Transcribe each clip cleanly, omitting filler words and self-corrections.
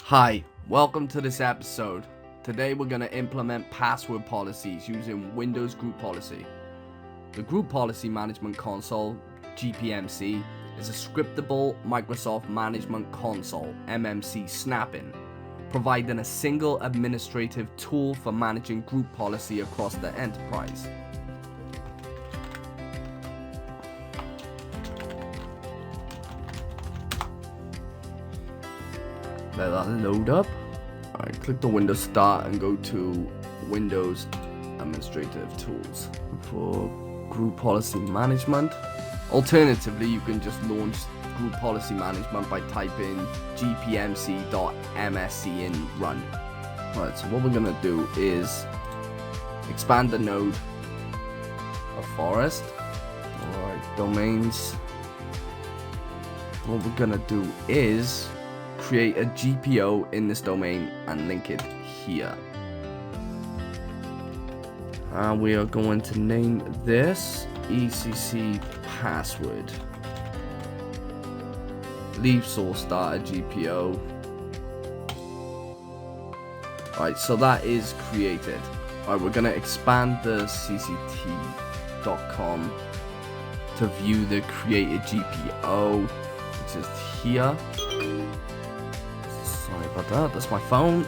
Hi, welcome to this episode. Today we're going to implement password policies using Windows Group Policy. The Group Policy Management Console, GPMC, is a scriptable Microsoft Management Console, MMC snap-in, providing a single administrative tool for managing group policy across the enterprise. Let that load up. Alright, click the Windows Start and go to Windows Administrative Tools for Group Policy Management. Alternatively, you can just launch Group Policy Management by typing gpmc.msc in run. Alright, so what we're gonna do is expand the node of Forest. Alright, domains. What we're gonna do is create a GPO in this domain and link it here. We are going to name this ECC password. Leave source data GPO. Alright, so that is created. Alright, we're going to expand the cct.com to view the created GPO, which is here. Sorry about that, that's my phone.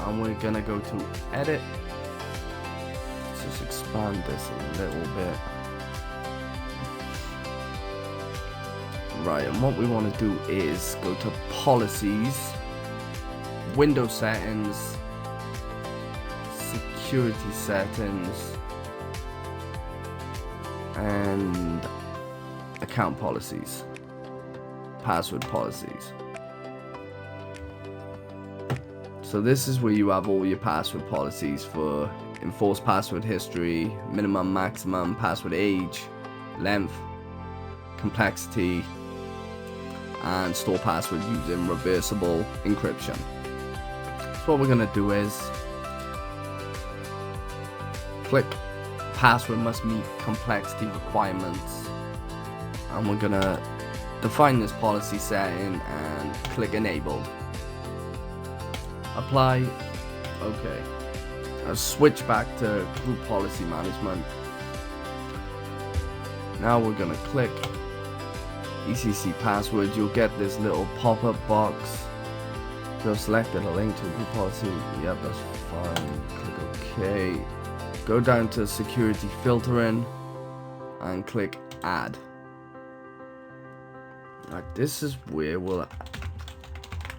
And we're gonna go to edit. Let's just expand this a little bit. Right, and what we want to do is go to policies, Windows settings, security settings, and account policies. Password policies. So this is where you have all your password policies for enforced password history, minimum, maximum, password age, length, complexity, and store password using reversible encryption. So what we're going to do is click password must meet complexity requirements, and we're going to define this policy setting and click enabled. Apply. Okay. I'll switch back to group policy management. Now we're gonna click ECC password. You'll get this little pop-up box. Go selected a link to group policy. Yep, that's fine. Click OK. Go down to security filtering and click add. Right, this is where we'll...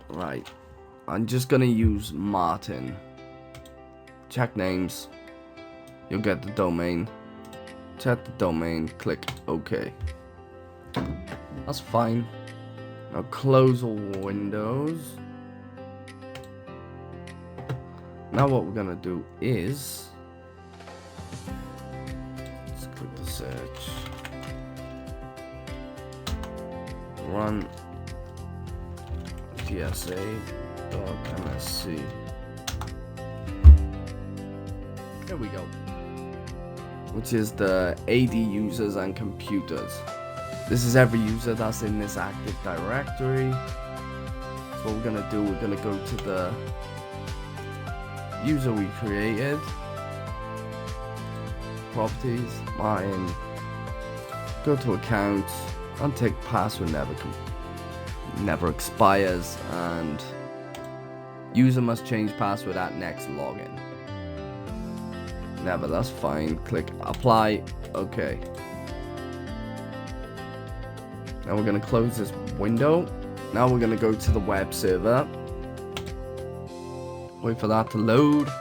Right, I'm just gonna use Martin. Check names. You'll get the domain. Check the domain, click OK. That's fine. Now close all windows. Now what we're gonna do is... Let's click the search. Run tsa.msc. There we go. Which is the AD users and computers. This is every user that's in this Active Directory. So what we're gonna do, we're gonna go to the user we created, properties, Martin, go to accounts, untick password never expires, and user must change password at next login. Never, that's fine. Click apply. Okay. Now we're going to close this window. Now we're going to go to the web server. Wait for that to load.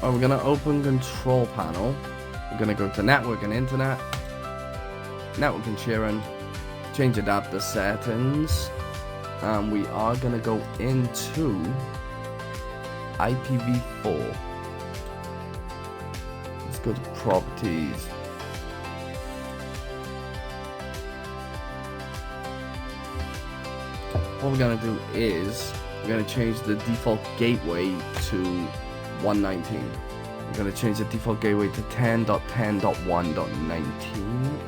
We're going to open control panel. We're going to go to network and internet, network and sharing. Change adapter settings, and we are going to go into IPv4. Let's go to properties. What we're going to do is we're going to change the default gateway to 119. We're going to change the default gateway to 10.10.1.19.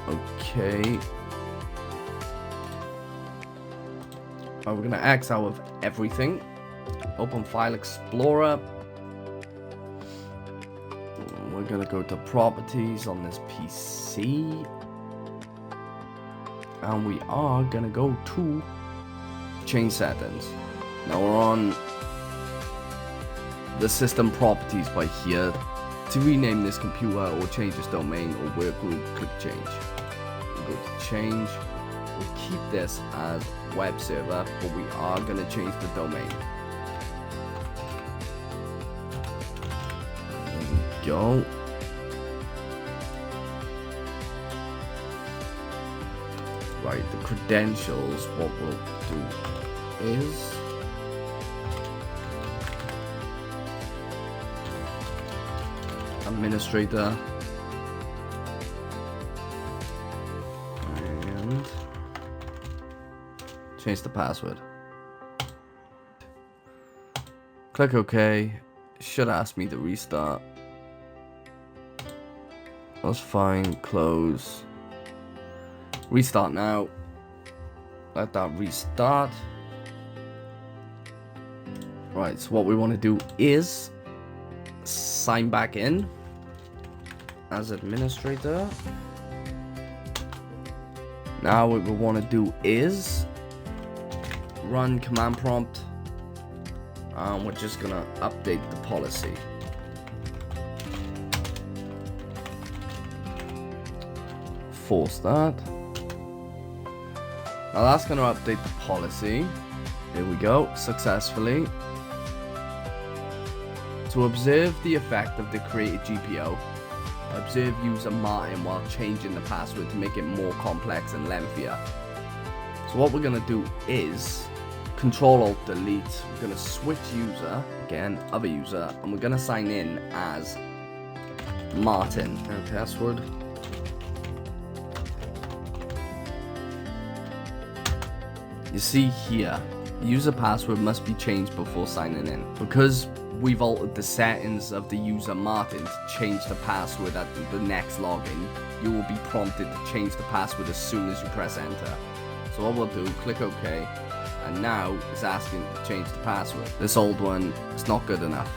Okay. We're gonna X out of everything. Open File Explorer. We're gonna go to Properties on this PC. And we are gonna go to Change Settings. Now we're on the System Properties by here. To rename this computer or change its domain or workgroup, click Change. We'll go to Change. We'll keep this as web server, but we are going to change the domain. There we go. Right, the credentials, what we'll do is administrator and change the password. Click OK. Should ask me to restart. That's fine. Close. Restart now. Let that restart. Right, so what we want to do is sign back in as administrator. Now what we want to do is run command prompt, and we're just gonna update the policy. Force that. Now that's gonna update the policy. Here we go, successfully. To observe the effect of the created GPO, observe user Martin while changing the password to make it more complex and lengthier. So what we're going to do is Control-Alt-Delete. We're going to switch user, again, other user, and we're going to sign in as Martin. And password. You see here, user password must be changed before signing in. Because we've altered the settings of the user Martin to change the password at the next login, you will be prompted to change the password as soon as you press enter. So what we'll do, click OK, and now it's asking to change the password. This old one is not good enough.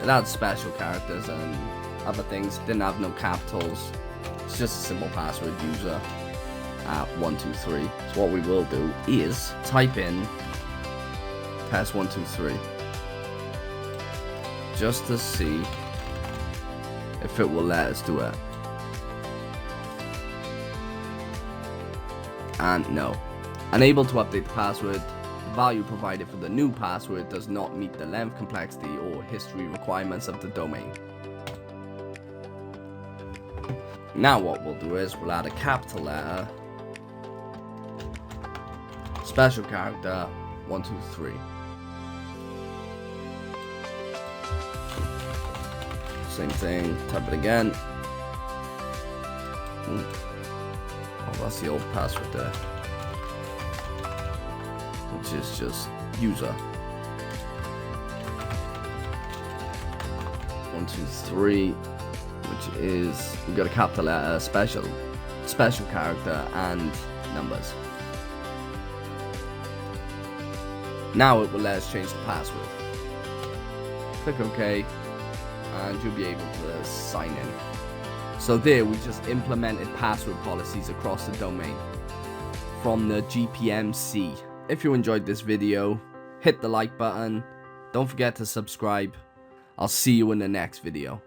It had special characters and other things, didn't have no capitals. It's just a simple password, user at 123. So what we will do is type in test 123. Just to see if it will let us do it. And no. Unable to update the password. The value provided for the new password does not meet the length, complexity, or history requirements of the domain. Now what we'll do is we'll add a capital letter, special character, 123. Same thing, type it again. Oh, that's the old password there, which is just user 123, which is, we've got a capital letter, special character, and numbers. Now it will let us change the password. Click OK, and you'll be able to sign in. So there, we just implemented password policies across the domain from the GPMC. If you enjoyed this video, hit the like button. Don't forget to subscribe. I'll see you in the next video.